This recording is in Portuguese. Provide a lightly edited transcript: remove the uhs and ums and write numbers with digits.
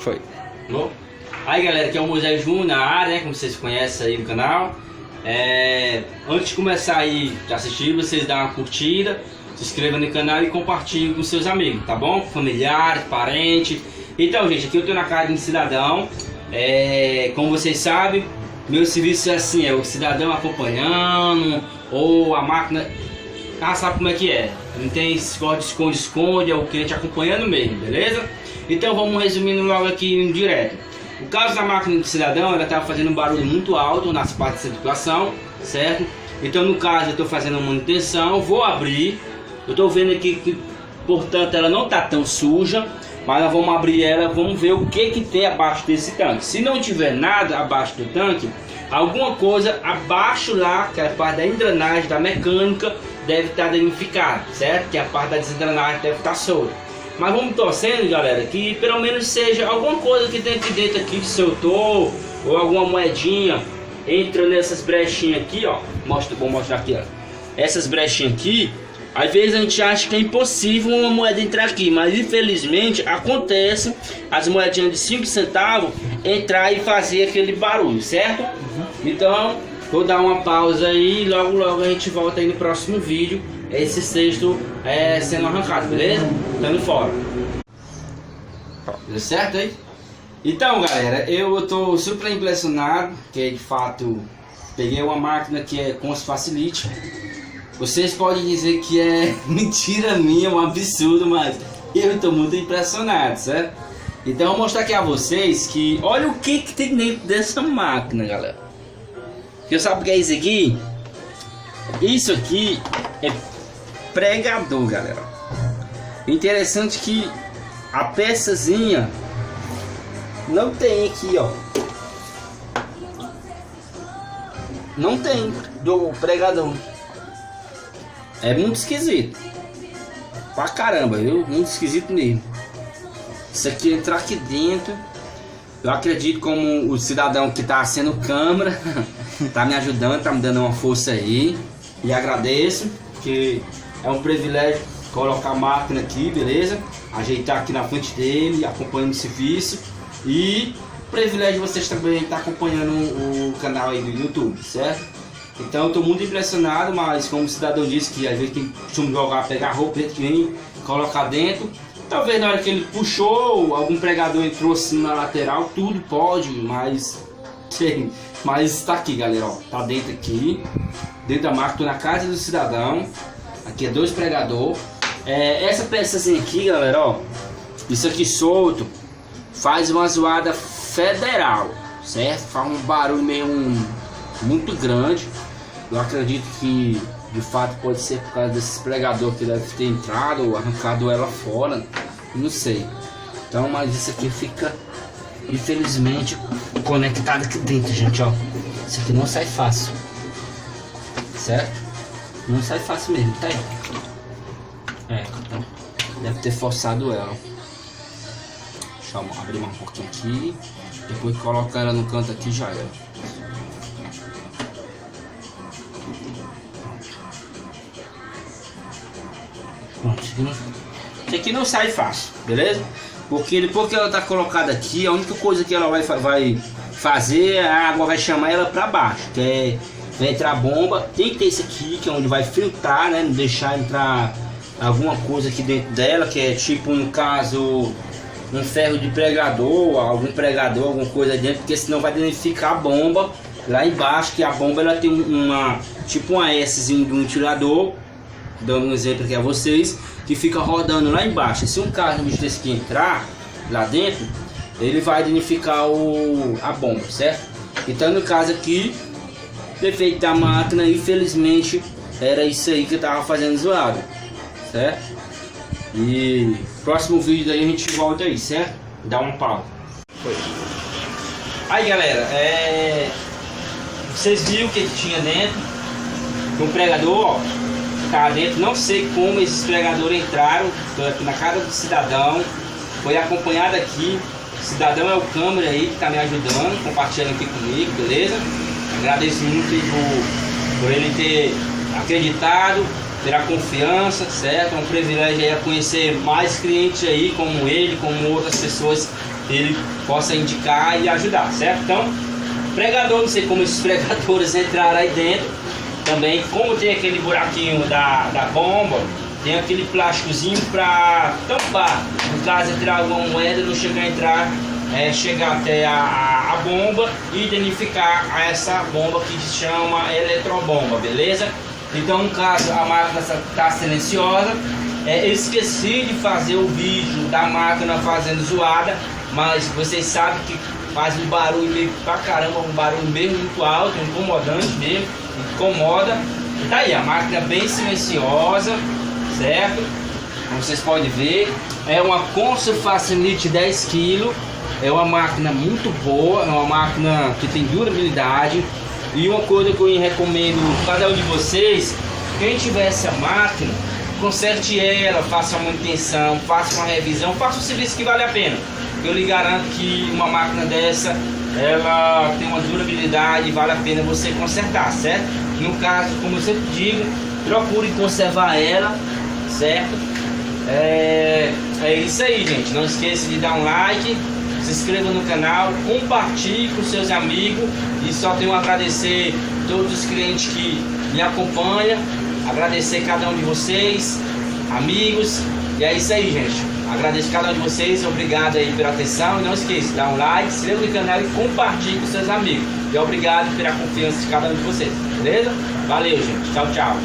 Foi. Bom? Aí galera, aqui é o Moisés Júnior na área, né, como vocês conhecem aí no canal. Antes de começar aí a assistir, vocês dão uma curtida, se inscrevam no canal e compartilhem com seus amigos, tá bom? Familiares, parentes. Então gente, aqui eu tô na casa de um cidadão. Como vocês sabem, meu serviço é assim, é o cidadão acompanhando, ou a máquina, sabe como é que é. Não tem esconde-esconde, é o cliente acompanhando mesmo, beleza? Então vamos resumindo logo aqui direto. No caso da máquina do cidadão, ela estava fazendo um barulho muito alto nas partes de circulação, certo? Então no caso eu estou fazendo a manutenção, vou abrir. Eu estou vendo aqui que, portanto, ela não está tão suja, mas nós vamos abrir ela, vamos ver o que tem abaixo desse tanque. Se não tiver nada abaixo do tanque, alguma coisa abaixo lá, que é a parte da engrenagem da mecânica, deve estar danificada, certo? Que a parte da desengrenagem deve estar solta. Mas vamos torcendo, galera, que pelo menos seja alguma coisa que tem aqui dentro aqui que soltou, ou alguma moedinha entra nessas brechinhas aqui, ó. Vou mostrar aqui, ó. Essas brechinhas aqui, às vezes a gente acha que é impossível uma moeda entrar aqui, mas infelizmente acontece as moedinhas de 5 centavos entrar e fazer aquele barulho, certo? Então, vou dar uma pausa aí e logo a gente volta aí no próximo vídeo. Esse cesto sendo arrancado, beleza? Dando fora. Deu certo aí? Então galera, eu tô super impressionado, que de fato peguei uma máquina que é com os facilite. Vocês podem dizer que é mentira minha, um absurdo, mas eu tô muito impressionado, certo? Então eu vou mostrar aqui a vocês que olha o que tem dentro dessa máquina, galera. Você sabe o que é isso aqui? Isso aqui é pregador, galera. Interessante que a peçazinha não tem aqui, ó. Não tem do pregador. É muito esquisito. Pra caramba, viu? Muito esquisito mesmo. Isso aqui entrar aqui dentro. Eu acredito como o cidadão que tá sendo câmera tá me ajudando, tá me dando uma força aí. E agradeço, porque é um privilégio colocar a máquina aqui, beleza? Ajeitar aqui na frente dele, acompanhando o serviço. E privilégio vocês também estar acompanhando o canal aí do YouTube, certo? Então eu tô muito impressionado, mas como o cidadão disse que às vezes tem que jogar, pegar a roupa dentro de mim, colocar dentro. Talvez na hora que ele puxou, algum pregador entrou assim na lateral, tudo pode, mas sim, mas tá aqui, galera, ó, tá dentro aqui, dentro da máquina, tô na casa do cidadão. Aqui é 2 pregador. Essa peçazinha aqui, galera, ó, isso aqui solto faz uma zoada federal, certo? Faz um barulho meio muito grande. Eu acredito que de fato pode ser por causa desses pregador que deve ter entrado ou arrancado ela fora, não sei. Então, mas isso aqui fica infelizmente conectado aqui dentro, gente, ó. Isso aqui não sai fácil, certo? Não sai fácil mesmo, tá aí. Então, deve ter forçado ela. Deixa eu abrir um pouquinho aqui. Depois colocar ela no canto aqui já era. Pronto, isso aqui não sai fácil, beleza? Porque depois que ela tá colocada aqui, a única coisa que ela vai fazer, a água vai chamar ela para baixo, que vai entrar a bomba. Tem que ter isso aqui, que é onde vai filtrar, né? Não deixar entrar alguma coisa aqui dentro dela, que é tipo, no caso, um ferro de pregador, algum pregador, alguma coisa dentro, porque senão vai danificar a bomba lá embaixo, que a bomba ela tem tipo uma Szinho de um ventilador, dando um exemplo aqui a vocês, que fica rodando lá embaixo. Se um carro desse aqui entrar lá dentro, ele vai danificar a bomba, certo? Então no caso aqui, defeito da máquina, infelizmente era isso aí que eu tava fazendo zoado, certo? E próximo vídeo daí a gente volta aí, certo? Dá uma pausa. Foi. Aí galera, vocês viram o que tinha dentro? Um pregador, ó, tá dentro. Não sei como esses pregadores entraram. Estou aqui na casa do cidadão. Foi acompanhado aqui. O cidadão é o câmera aí que tá me ajudando, compartilhando aqui comigo, beleza? Agradeço muito por ele ter acreditado, ter a confiança, certo? É um privilégio aí conhecer mais clientes aí como ele, como outras pessoas ele possa indicar e ajudar, certo? Então, pregador, não sei como esses pregadores entraram aí dentro. Também, como tem aquele buraquinho da bomba, tem aquele plásticozinho para tampar. No caso, entrar alguma moeda, não chegar até a bomba e identificar essa bomba que se chama eletrobomba, beleza? Então, no caso, a máquina está silenciosa. Esqueci de fazer o vídeo da máquina fazendo zoada, mas vocês sabem que faz um barulho meio pra caramba, um barulho mesmo muito alto, incomodante mesmo, incomoda. E tá aí, a máquina bem silenciosa, certo? Como vocês podem ver, é uma Consul Facility 10 kg, é uma máquina muito boa, é uma máquina que tem durabilidade. E uma coisa que eu recomendo cada um de vocês, quem tiver essa máquina, conserte ela, faça uma manutenção, faça uma revisão, faça um serviço que vale a pena. Eu lhe garanto que uma máquina dessa, ela tem uma durabilidade e vale a pena você consertar, certo? No caso, como eu sempre digo, procure conservar ela, certo? É isso aí, gente. Não esqueça de dar um like, se inscreva no canal, compartilhe com seus amigos. E só tenho a agradecer todos os clientes que me acompanham, agradecer cada um de vocês, amigos. E é isso aí, gente. Agradeço cada um de vocês, obrigado aí pela atenção. E não esqueça, dá um like, se inscreva no canal e compartilhe com seus amigos. E obrigado pela confiança de cada um de vocês, beleza? Valeu, gente. Tchau, tchau.